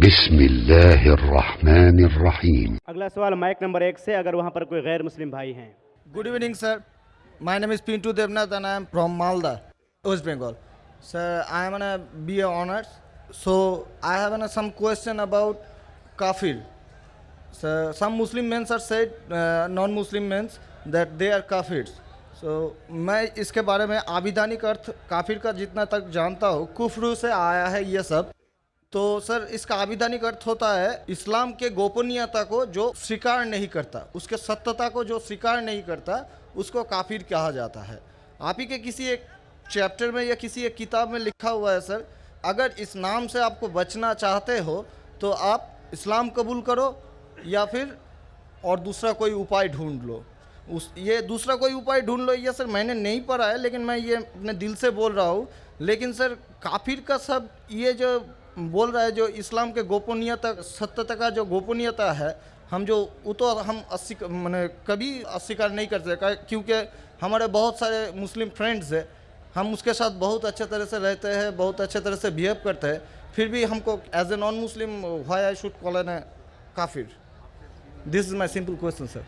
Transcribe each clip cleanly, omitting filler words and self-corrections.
बिस्मिल्लाहिर्रहमानिर्रहीम। अगला सवाल माइक नंबर 1 से, अगर वहाँ पर कोई गैर मुस्लिम भाई हैं। Good evening, sir. My name is Pintu Devnath and I am from Malda, West Bengal. Sir, I am a BA honors. So I have some question about kafir. So some Muslim men are said, non-Muslim men that they are kafirs. So मैं इसके बारे में आविधानिक अर्थ काफिर का जितना तक जानता हूँ, कुफ्र से आया है ये सब। तो सर इसका आविधानिक अर्थ होता है इस्लाम के गोपनीयता को जो स्वीकार नहीं करता, उसके सत्यता को जो स्वीकार नहीं करता, उसको काफिर कहा जाता है। आप ही के किसी एक चैप्टर में या किसी एक किताब में लिखा हुआ है सर, अगर इस नाम से आपको बचना चाहते हो तो आप इस्लाम कबूल करो या फिर और दूसरा कोई उपाय ढूंढ लो। ये दूसरा कोई उपाय ढूंढ लो, ये सर मैंने नहीं पढ़ा है, लेकिन मैं ये अपने दिल से बोल रहा हूँ। लेकिन सर काफिर का सब ये जो बोल रहा है, जो इस्लाम के गोपनीयता सत्यता का जो गोपनीयता है, हम जो वो तो हम मैंने कभी अस्वीकार नहीं कर सकते, क्योंकि हमारे बहुत सारे मुस्लिम फ्रेंड्स हैं, हम उसके साथ बहुत अच्छे तरह से रहते हैं, बहुत अच्छे तरह से बिहेव करते हैं, फिर भी हमको as a non Muslim why I should call an काफिर? This is my simple question sir.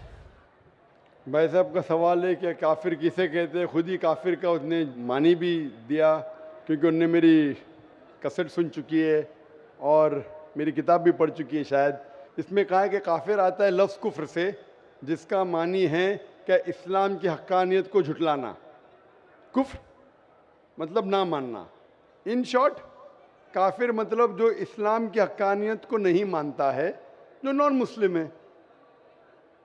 भाई साहब का सवाल है कि काफिर किसे कहते हैं। खुद ही काफिर का उसने मानी भी दिया, क्योंकि उनने मेरी कैसेट सुन चुकी है और मेरी किताब भी पढ़ चुकी है शायद। इसमें कहा है कि काफिर आता है लफ्ज़ कुफ्र से, जिसका मानी है कि इस्लाम की हक्कानियत को झुटलाना। कुफ्र मतलब ना मानना। इन शॉर्ट काफिर मतलब जो इस्लाम की हक्कानियत को नहीं मानता है, जो नॉन मुस्लिम है।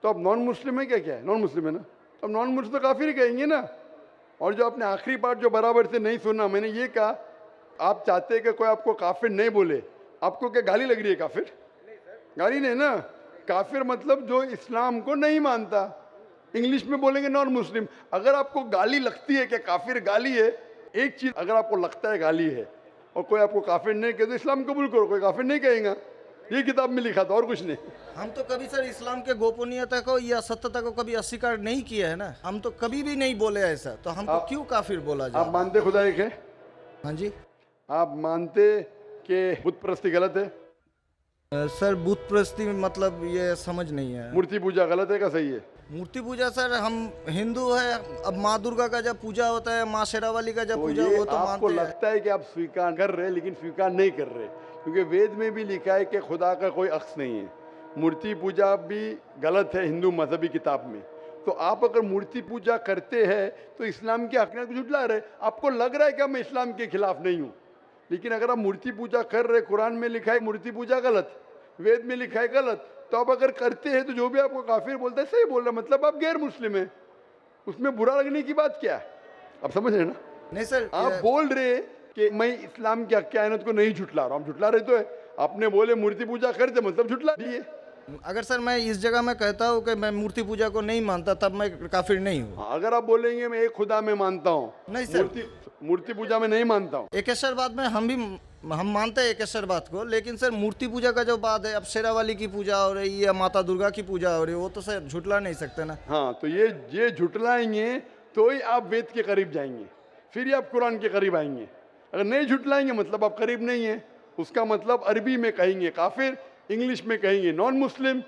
तो अब नॉन मुस्लिम है क्या है? नॉन मुस्लिम है ना, तो अब नॉन मुस्लिम तो काफिर ही कहेंगे ना। और जो आपने आखिरी पार्ट जो बराबर से नहीं सुना, मैंने ये कहा आप चाहते हैं कि कोई आपको काफिर नहीं बोले, आपको क्या गाली लग रही है? काफिर गाली नहीं ना। काफिर मतलब जो इस्लाम को नहीं मानता। इंग्लिश में बोलेंगे नॉन मुस्लिम। अगर आपको गाली लगती है कि काफिर गाली है, एक चीज अगर आपको लगता है गाली है और कोई आपको काफिर नहीं कहे तो इस्लाम कबूल करो, कोई काफिर नहीं कहेगा। ये किताब में लिखा था और कुछ नहीं। हम तो कभी सर इस्लाम के गोपनीयता को या सत्यता को कभी अस्वीकार नहीं किया है ना, हम तो कभी भी नहीं बोले ऐसा, तो हमको क्यों काफिर बोला जाए? आप मानते खुदा एक है? हाँ जी। आप मानते कि बुत परस्ती गलत है? सर बुत परस्ती मतलब ये समझ नहीं है। मूर्ति पूजा गलत है क्या सही है? मूर्ति पूजा सर हम हिंदू है, अब माँ दुर्गा का जब पूजा होता है, माँ शेरावाली का जब पूजा, वो तो आपको मानते हैं। लगता है कि आप स्वीकार कर रहे हैं, लेकिन स्वीकार नहीं कर रहे, क्योंकि वेद में भी लिखा है कि खुदा का कोई अक्स नहीं है। मूर्ति पूजा भी गलत है हिंदू मजहबी किताब में। तो आप अगर मूर्ति पूजा करते हैं तो इस्लाम की हकीकत को झुठला रहे। आपको लग रहा है कि मैं इस्लाम के खिलाफ नहीं हूँ, लेकिन अगर आप मूर्ति पूजा कर रहे, कुरान में लिखा है मूर्ति पूजा गलत, वेद में लिखा है गलत, तो आप अगर करते हैं तो जो भी आपको काफिर बोलता है सही बोल रहा है, मतलब आप गैर मुस्लिम है। उसमें बुरा लगने की बात क्या है? आप समझ रहे ना? नहीं सर, आप बोल रहे कि मैं इस्लाम की हक्कानियत को नहीं झुटला रहा हूँ। हम झुटला रहे तो है। आपने बोले मूर्ति पूजा करते, मतलब झुटला दिए। अगर सर मैं इस जगह में कहता हूँ कि मैं मूर्ति पूजा को नहीं मानता, तब मैं काफिर नहीं हूँ। अगर आप बोलेंगे मैं एक खुदा में मानता हूँ, नहीं सर, मूर्ति पूजा में नहीं मानता हूँ। एकेश्वरवाद में हम मानते हैं एकेश्वरवाद को, लेकिन सर मूर्ति पूजा का जो बात है, अब शेरावाली की पूजा हो रही है या माता दुर्गा की पूजा हो रही है, वो तो सर झुटला नहीं सकते ना। हाँ, तो ये झुटलाएंगे तो ही आप वेद के करीब जाएंगे, फिर ही आप कुरान के करीब आएंगे। अगर नहीं झुटलाएंगे मतलब आप करीब नहीं है। उसका मतलब अरबी में कहेंगे काफिर, इंग्लिश में कहेंगे नॉन मुस्लिम,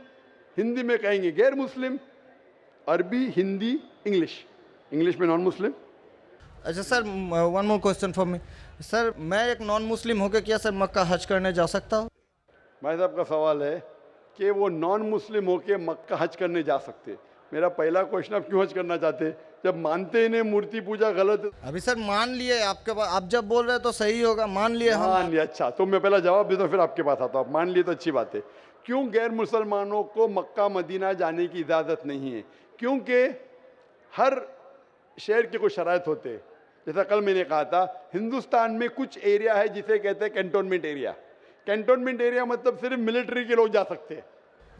हिंदी में कहेंगे गैर मुस्लिम। अरबी, हिंदी, इंग्लिश में नॉन मुस्लिम। अच्छा sir, one more question for me sir, मैं एक नॉन मुस्लिम होकर क्या सर मक्का हज करने जा सकता हूँ? भाई साहब का सवाल है कि वो नॉन मुस्लिम होके मक्का हज करने जा सकते। मेरा पहला क्वेश्चन, आप क्यों हज करना चाहते जब मानते ही मूर्ति पूजा गलत है? अभी सर मान लिए आपके पास, आप जब बोल रहे हैं तो सही होगा, मान लिए हम। मान लिया, अच्छा। तो मैं पहला जवाब देता हूँ फिर आपके पास आता हूँ। आप मान लिए तो अच्छी बात है। क्यों गैर मुसलमानों को मक्का मदीना जाने की इजाज़त नहीं है? क्योंकि हर शहर के कुछ शराइत होते हैं। जैसा कल मैंने कहा था, हिंदुस्तान में कुछ एरिया है जिसे कहते हैं कैंटोनमेंट एरिया। कैंटोनमेंट एरिया मतलब सिर्फ मिलिट्री के लोग जा सकते हैं,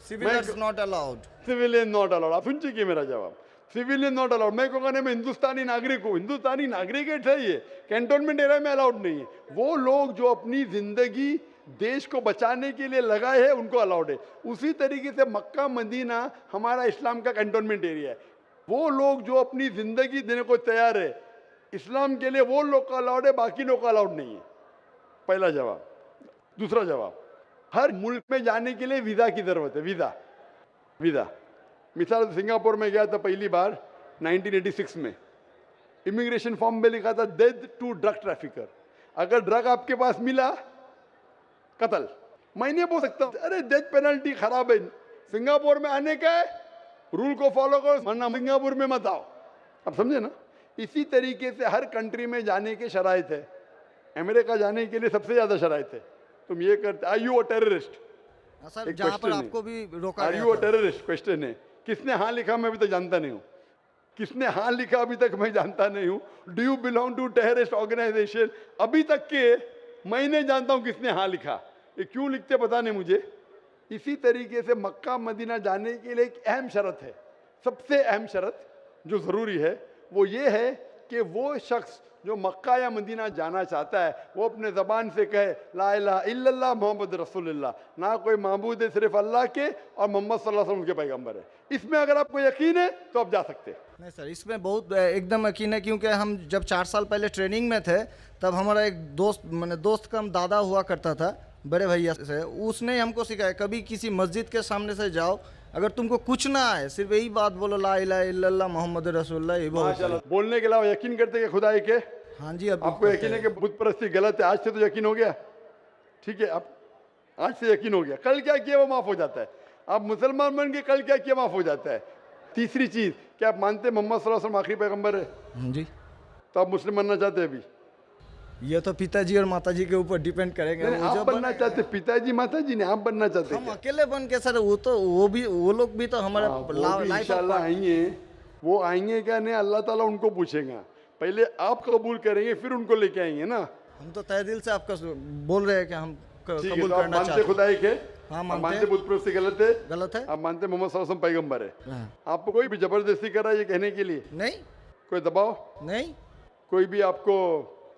civilians not allowed. Civilian not allowed. आप सुन चुकी मेरा जवाब, सिविलियन नॉट अलाउड। मैं कहूँगा नहीं, मैं हिंदुस्तानी नागरिक हूँ, हिंदुस्तानी नागरिक है, सही है, कैंटोनमेंट एरिया में अलाउड नहीं है। वो लोग जो अपनी जिंदगी देश को बचाने के लिए लगाए हैं उनको अलाउड है। उसी तरीके से मक्का मदीना हमारा इस्लाम का कैंटोनमेंट एरिया है। वो लोग जो अपनी जिंदगी देने को तैयार है इस्लाम के लिए, वो लोग का अलाउड है, बाकी लोग का अलाउड नहीं है। पहला जवाब। दूसरा जवाब, हर मुल्क में जाने के लिए वीज़ा की ज़रूरत है, वीज़ा वीज़ा। मिसाल सिंगापुर में गया था पहली बार 1986 में, इमिग्रेशन फॉर्म में लिखा था डेथ टू ड्रग ट्रैफिकर। अगर ड्रग आपके पास मिला, कत्ल। मैं नहीं बोल सकता अरे डेथ पेनल्टी खराब है, सिंगापुर में आने का है, रूल को फॉलो करो वरना सिंगापुर में मत आओ। आप समझे ना? इसी तरीके से हर कंट्री में जाने के शराइत है। अमेरिका जाने के लिए सबसे ज्यादा शराइत है। तुम ये करते, are you a terrorist? Sir एक जहाँ पर question है। आपको भी रोका आर गया यू अ था। टेररिस्ट? क्वेश्चन है। किसने हाँ लिखा मैं अभी तक जानता नहीं हूँ। किसने हाँ लिखा अभी तक मैं जानता नहीं हूँ। Do you belong to terrorist organisation? अभी तक के मैं नहीं जानता हूँ किसने हाँ लिखा। ये क्यों लिखते पता नहीं मुझे। इसी तरीके से मक्का मदीना जाने के लिए एक अहम शर्त है, सबसे अहम शर्त जो ज़रूरी है वो ये है कि वो शख्स जो मक्का या मदीना जाना चाहता है वो अपने ज़बान से कहे ला इलाहा इल्लल्लाह मोहम्मद रसूलुल्लाह, ना कोई माबूद है सिर्फ अल्लाह के और मोहम्मद सल्लल्लाहु अलैहि वसल्लम के पैगंबर है। इसमें अगर आपको यकीन है तो आप जा सकते हैं। नहीं सर, इसमें बहुत एकदम यकीन है, क्योंकि हम जब 4 साल पहले ट्रेनिंग में थे तब हमारा एक दोस्त, मैंने दोस्त का दादा हुआ करता था बड़े भैया से, उसने हमको सिखाया कभी किसी मस्जिद के सामने से जाओ, अगर तुमको कुछ ना आए सिर्फ यही बात बोलो ला इलाहा इल्लल्लाह मोहम्मद रसूलुल्लाह, ये बहुत माशाल्लाह। बोलने के अलावा यकीन करते हैं कि खुदा एक है। हाँ जी। अब आपको यकीन है कि बुत परस्ती गलत है, आज से तो यकीन हो गया, ठीक है? आप आज से यकीन हो गया, कल क्या किया वो माफ हो जाता है। आप मुसलमान बन के कल क्या किया माफ हो जाता है। तीसरी चीज, क्या आप मानते हैं मोहम्मद सल्लल्लाहु अलैहि वसल्लम आखिरी पैगंबर है? हाँ जी। तो आप मुस्लिम बनना चाहते हैं अभी? ये तो पिताजी और माताजी के ऊपर डिपेंड करेंगे। नहीं, वो आप जो बनना चाहते, पिताजी माताजी ने, आप बनना चाहते हम हैं? अकेले बन के सर, वो लोग भी तो हमारा लाइफ इंशाल्लाह आएंगे। वो आएंगे क्या नहीं, अल्लाह ताला उनको पूछेगा। पहले आप कबूल करेंगे फिर उनको लेके आएंगे ना। हम तो तहे दिल से आपका बोल रहे हैं कि हम ठीक है, कबूल तो आप करना मानते चाहते हैं। खुदा एक है? हाँ, आप मानते मानते हैं। बुत परस्ती गलत है? गलत है? आप मानते मोहम्मद सल्लल्लाहु अलैहि वसल्लम पैगंबर है? हाँ। आपको कोई भी जबरदस्ती कर रहा है ये कहने के लिए? नहीं कोई दबाव? नहीं कोई भी आपको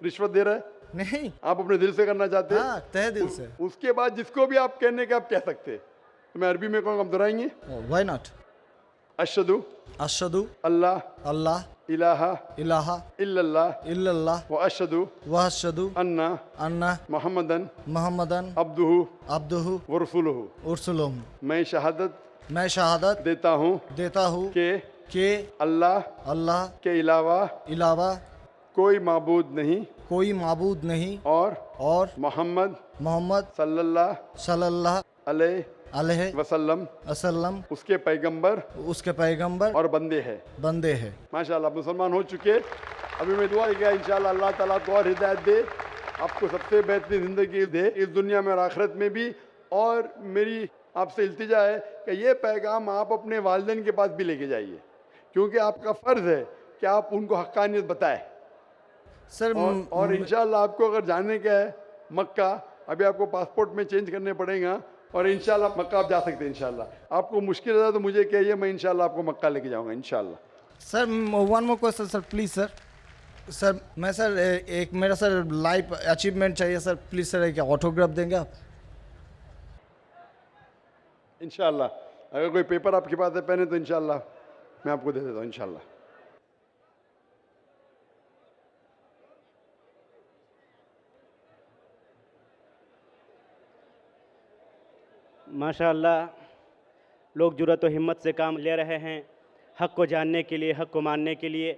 रिश्वत दे रहा है? नहीं। आप अपने दिल से करना चाहते हैं? हाँ, तहे दिल से। उसके बाद जिसको भी आप कहने का आप कह सकते हैं। तो मैं अरबी में कहूँगा, आप दोहराएंगे? Why not? अशहदु अशहदु अल्लाह अल्लाह इलाहा इलाहा इल्लल्लाह इल्लल्लाह व अशहदु व अशहदु अन्ना अन्ना मुहम्मदन मोहम्मदन अब्दुहु अब्दुहु व रसूलुहु। उरसुलुहु। मैं शहादत मैं शहादत देता हूँ देता हूँ कि कि अल्लाह अल्लाह के अलावा अलावा कोई माबूद नहीं कोई माबूद नहीं और मोहम्मद मोहम्मद सल्लल्लाहु सल्लल्लाहु अलैहि अलैहि वसल्लम वसल्लम उसके पैगंबर उसके पैगंबर और बंदे हैं। बंदे हैं। माशाल्लाह मुसलमान हो चुके। अभी मैं दुआ किया इंशाल्लाह अल्लाह ताला को और हिदायत दे, आपको सबसे बेहतरीन ज़िंदगी दे इस दुनिया में और आखिरत में भी। और मेरी आपसे इल्तिजा है कि ये पैगाम आप अपने वालिदैन के पास भी लेके जाइए, क्योंकि आपका फ़र्ज़ है कि आप उनको हक़ानियत बताएं। सर और इंशाल्लाह आपको अगर जाने का है मक्का, अभी आपको पासपोर्ट में चेंज करने पड़ेगा और इंशाल्लाह मक्का आप जा सकते हैं। इंशाल्लाह आपको मुश्किल है तो मुझे कहिए, मैं इंशाल्लाह आपको मक्का लेके जाऊंगा इंशाल्लाह। Sir one more question sir, please sir. Sir मैं सर एक मेरा सर लाइफ अचीवमेंट चाहिए सर, प्लीज़ सर एक ऑटोग्राफ देंगे आप? इंशाल्लाह अगर कोई पेपर आपके पास है पहने तो इंशाल्लाह मैं आपको दे देता हूँ इंशाल्लाह। माशाअल्लाह, लोग जुर्रत और हिम्मत से काम ले रहे हैं हक़ को जानने के लिए, हक़ को मानने के लिए।